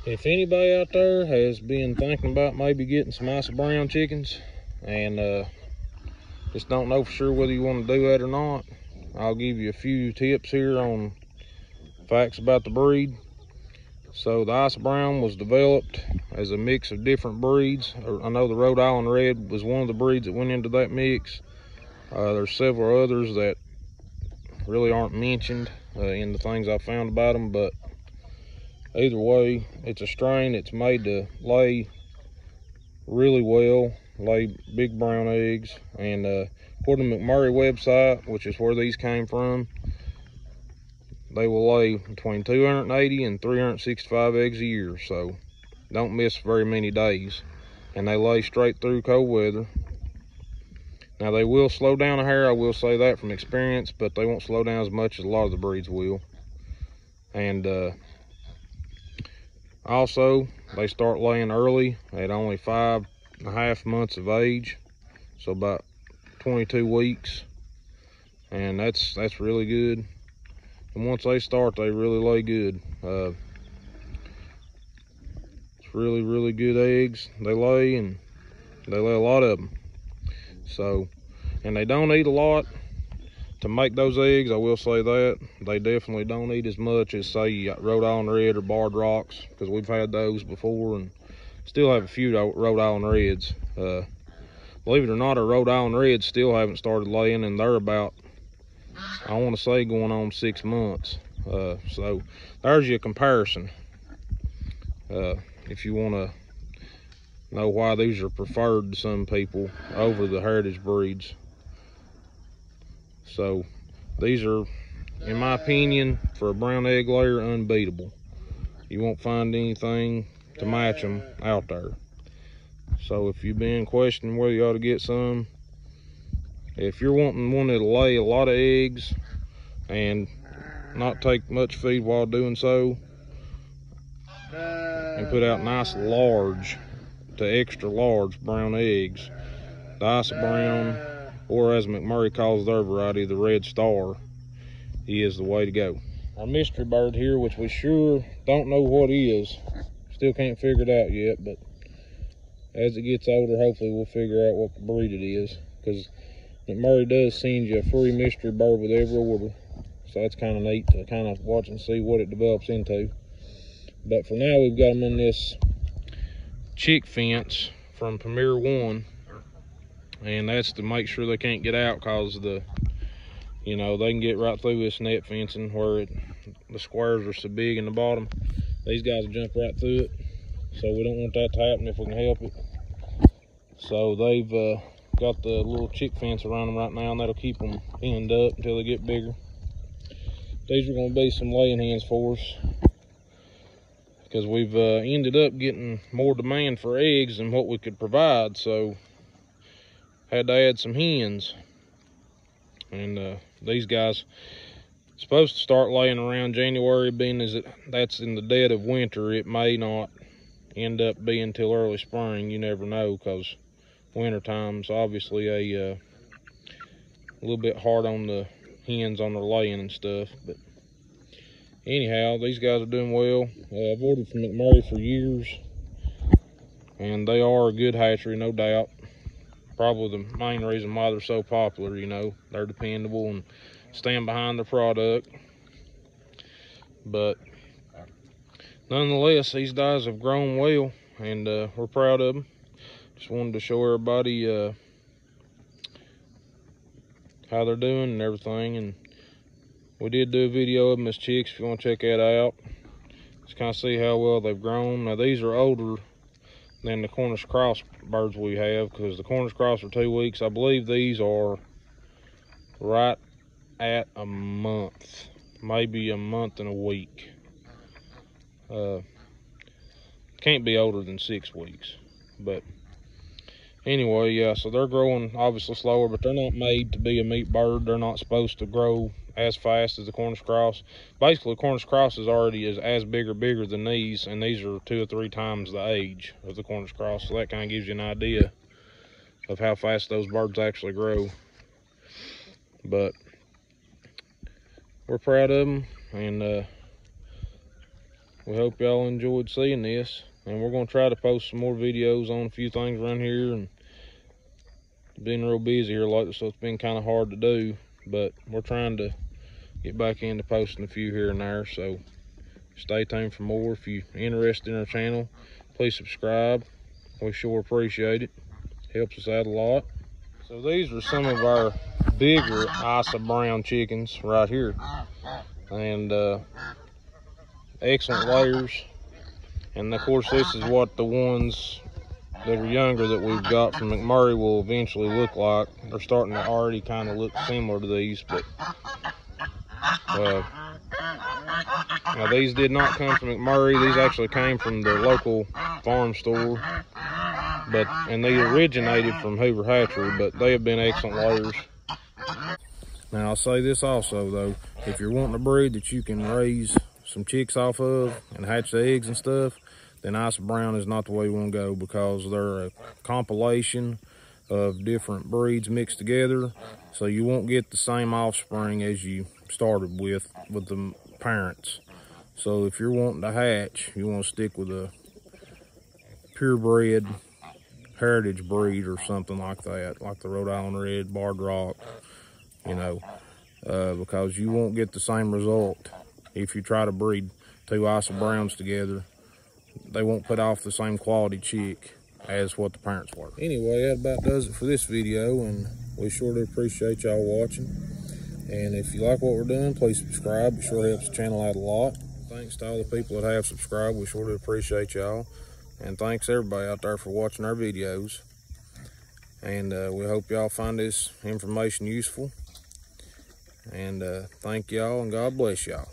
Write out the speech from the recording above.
If anybody out there has been thinking about maybe getting some Isa Brown chickens and just don't know for sure whether you want to do that or not, I'll give you a few tips here on facts about the breed. So the Isa Brown was developed as a mix of different breeds. I know the Rhode Island Red was one of the breeds that went into that mix. There's several others that really aren't mentioned in the things I found about them, but either way, it's a strain that's made to lay really well, lay big brown eggs, and according to the McMurray website, which is where these came from, they will lay between 280 and 365 eggs a year, so don't miss very many days. And they lay straight through cold weather. Now they will slow down a hair, I will say that from experience, but they won't slow down as much as a lot of the breeds will. And also, they start laying early at only 5.5 months of age, so about 22 weeks, and that's really good. And once they start, they really lay good. It's really good eggs they lay, and they lay a lot of them. So, and they don't eat a lot to make those eggs, I will say that. They definitely don't eat as much as, say, you got Rhode Island Red or Barred Rocks, because we've had those before and still have a few Rhode Island Reds. Believe it or not, our Rhode Island Reds still haven't started laying, and they're about, I want to say, going on 6 months. So there's your comparison. If you want to know why these are preferred to some people over the heritage breeds. So these are, in my opinion, for a brown egg layer, unbeatable. You won't find anything to match them out there. So if you've been questioning whether you ought to get some, if you're wanting one that'll lay a lot of eggs and not take much feed while doing so, and put out nice large to extra large brown eggs, the Isa Brown, or as McMurray calls their variety, the Red Star, is the way to go. Our mystery bird here, which we sure don't know what is, still can't figure it out yet, but as it gets older, hopefully we'll figure out what breed it is, because McMurray does send you a free mystery bird with every order, so that's kind of neat to kind of watch and see what it develops into. But for now, we've got them in this chick fence from Premier One, and that's to make sure they can't get out, because they can get right through this net fencing where the squares are so big in the bottom. These guys will jump right through it, so we don't want that to happen if we can help it. So they've got the little chick fence around them right now, and that'll keep them penned up until they get bigger. These are going to be some laying hens for us, because we've ended up getting more demand for eggs than what we could provide, so had to add some hens. And these guys supposed to start laying around January, being as that's in the dead of winter. It may not end up being till early spring, you never know, because winter time's obviously a little bit hard on the hens on their laying and stuff. But anyhow, these guys are doing well. I've ordered from McMurray for years, and they are a good hatchery, no doubt. Probably the main reason why they're so popular, they're dependable and stand behind their product. But nonetheless, these guys have grown well, and we're proud of them. Just wanted to show everybody how they're doing and everything. And we did do a video of them as chicks, if you want to check that out. Just kind of see how well they've grown. Now these are older than the Cornish cross birds we have, because the Cornish cross are 2 weeks. I believe these are right at a month, maybe a month and a week. Can't be older than 6 weeks. But anyway, yeah, so they're growing obviously slower, but they're not made to be a meat bird. They're not supposed to grow as fast as the Cornish cross. Basically, the Cornish cross is already as big or bigger than these, and these are 2 or 3 times the age of the Cornish cross. So that kind of gives you an idea of how fast those birds actually grow. But we're proud of them, and we hope y'all enjoyed seeing this, and we're going to try to post some more videos on a few things around here. And been real busy here lately, so it's been kind of hard to do, but we're trying to get back into posting a few here and there. So stay tuned for more. If you're interested in our channel, please subscribe. We sure appreciate it. Helps us out a lot. So these are some of our bigger Isa brown chickens right here, and excellent layers. And of course, this is what the ones that are younger that we've got from McMurray will eventually look like. They're starting to already kind of look similar to these, but now these did not come from McMurray. These actually came from the local farm store, and they originated from Hoover Hatchery, but they have been excellent layers. Now I'll say this also though, if you're wanting a breed that you can raise some chicks off of and hatch the eggs and stuff, then Isa Brown is not the way you want to go, because they're a compilation of different breeds mixed together, so you won't get the same offspring as you started with the parents. So if you're wanting to hatch, you want to stick with a purebred heritage breed or something like that, like the Rhode Island Red, Barred Rock, you know, because you won't get the same result if you try to breed two Isa Browns together. They won't put off the same quality chick as what the parents were. Anyway, that about does it for this video, and we sure do appreciate y'all watching. And if you like what we're doing, please subscribe. It sure helps the channel out a lot. Thanks to all the people that have subscribed. We sure do appreciate y'all. And thanks everybody out there for watching our videos. And we hope y'all find this information useful. And thank y'all, and God bless y'all.